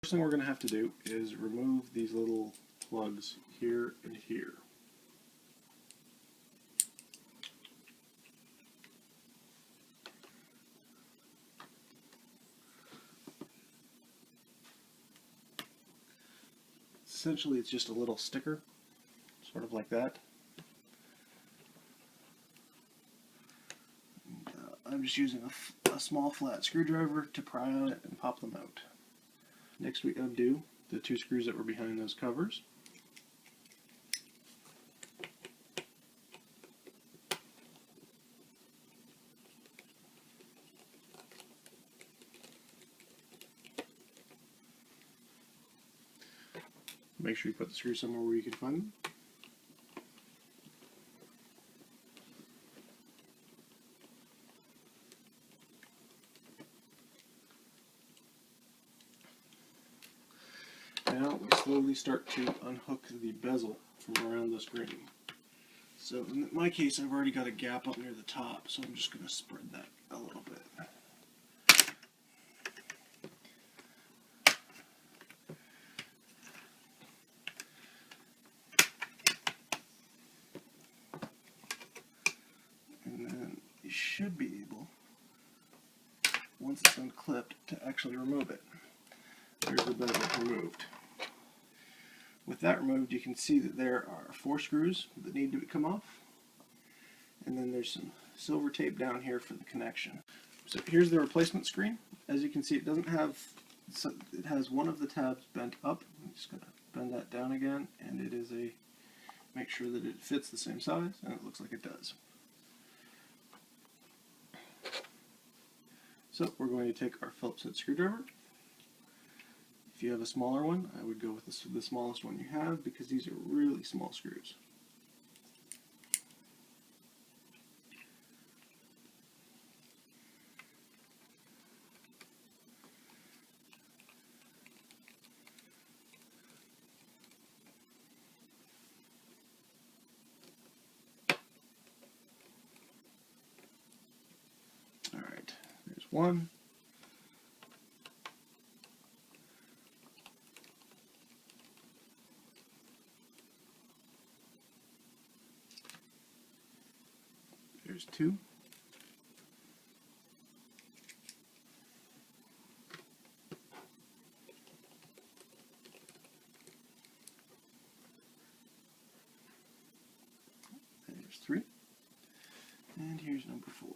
First thing we're going to have to do is remove these little plugs here and here. Essentially, it's just a little sticker, sort of like that. I'm just using a small flat screwdriver to pry on it and pop them out. Next we undo the two screws that were behind those covers. Make sure you put the screw somewhere where you can find them. Now we slowly start to unhook the bezel from around the screen. So in my case, I've already got a gap up near the top, so I'm just going to spread that a little bit. And then you should be able, once it's unclipped, to actually remove it. There's the bezel removed. With that removed, you can see that there are 4 screws that need to come off, and then there's some silver tape down here for the connection. So here's the replacement screen. As you can see, it doesn't have, it has one of the tabs bent up. I'm just going to bend that down again, and it is a, make sure that it fits the same size, and it looks like it does. So we're going to take our Phillips head screwdriver. If you have a smaller one, I would go with the smallest one you have, because these are really small screws. Alright, there's one. There's 2. There's 3. And here's number 4.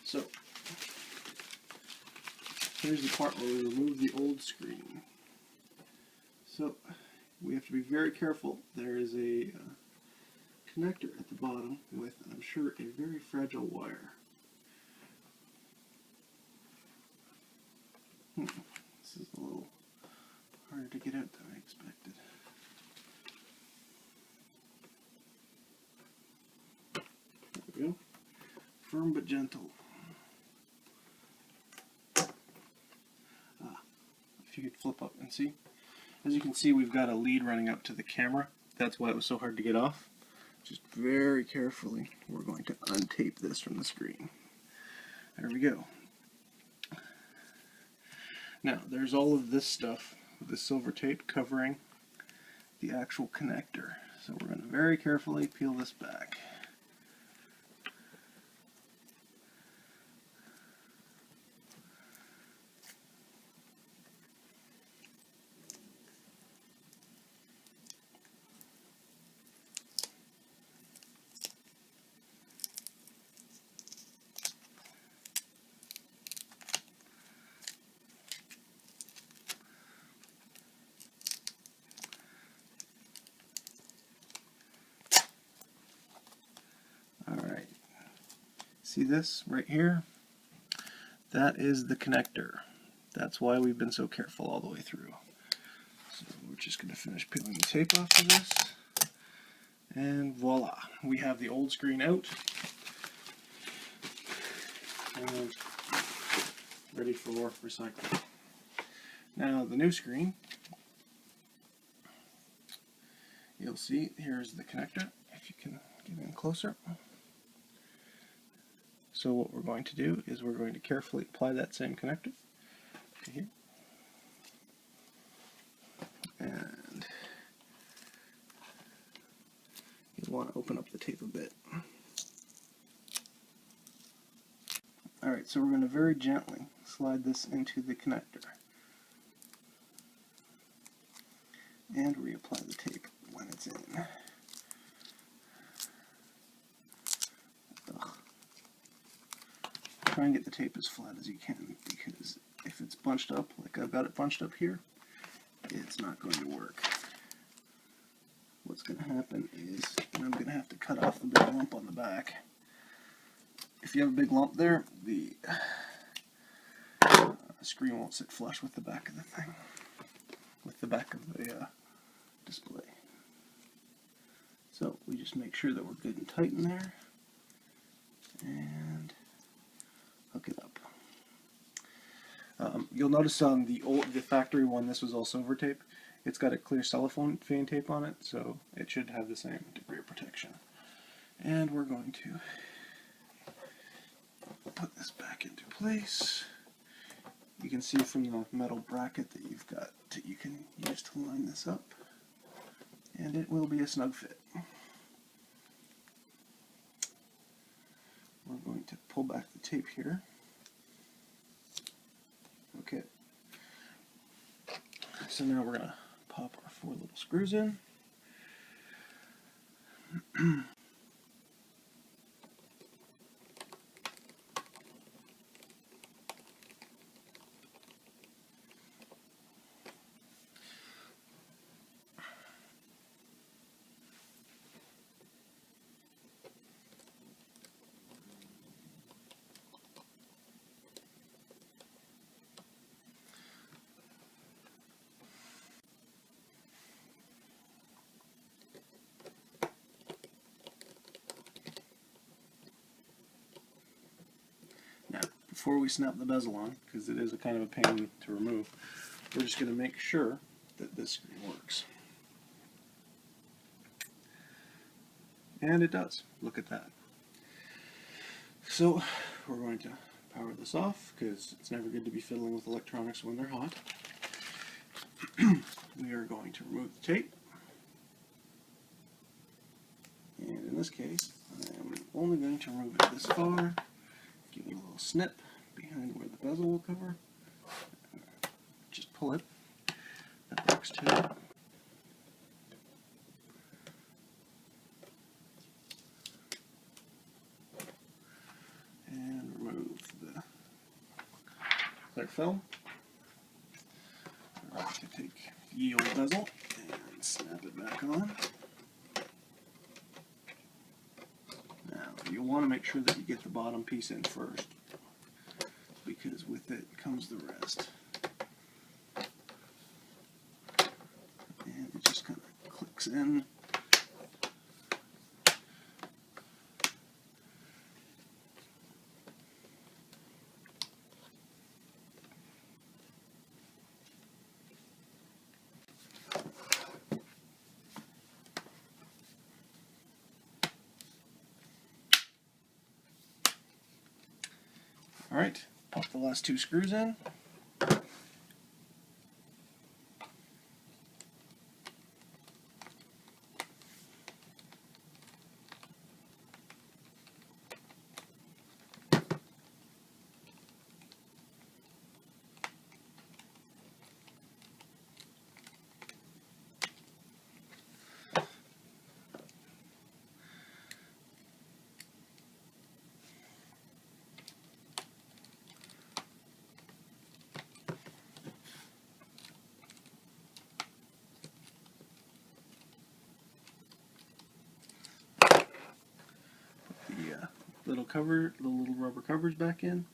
So, here's the part where we remove the old screen. So, we have to be very careful. There is a connector at the bottom with, I'm sure, a very fragile wire. This is a little harder to get out than I expected. There we go. Firm but gentle. If you could flip up and see. As you can see, we've got a lead running up to the camera. That's why it was so hard to get off. Just very carefully, we're going to untape this from the screen. There we go. Now, there's all of this stuff with the silver tape covering the actual connector. So we're going to very carefully peel this back. Alright, see this right here? That is the connector. That's why we've been so careful all the way through. So we're just going to finish peeling the tape off of this. And voila, we have the old screen out and ready for recycling. Now the new screen you'll see here's the connector, if you can get in closer. So what we're going to do is we're going to carefully apply that same connector to here. And you'll want to open up the tape a bit. Alright, so we're going to very gently slide this into the connector and reapply the tape when it's in. Ugh. Try and get the tape as flat as you can, because if it's bunched up, like I've got it bunched up here, it's not going to work. What's going to happen is I'm going to have to cut off the big lump on the back. If you have a big lump there, the screen won't sit flush with the back of the thing, with the back of the display. So we just make sure that we're good and tight in there, and hook it up. You'll notice on the factory one, this was all silver tape. It's got a clear cellophane tape on it, so it should have the same degree of protection. And we're going to put this back into place. You can see from the metal bracket that you've got that you can use to line this up, and it will be a snug fit. We're going to pull back the tape here. Okay. So now we're going to pop our 4 little screws in. Before we snap the bezel on, because it is a kind of a pain to remove, we're just going to make sure that this screen works. And it does. Look at that. So we're going to power this off, because it's never good to be fiddling with electronics when they're hot. We are going to remove the tape. And in this case, I'm only going to remove it this far. Give it a little snip behind where the bezel will cover. Just pull it. That works too. And remove the clear film. We're going to take the old bezel and snap it back on. Now, you'll want to make sure that you get the bottom piece in first, because with it comes the rest. And it just kind of clicks in. Alright, pop the last 2 screws in. The little rubber covers back in.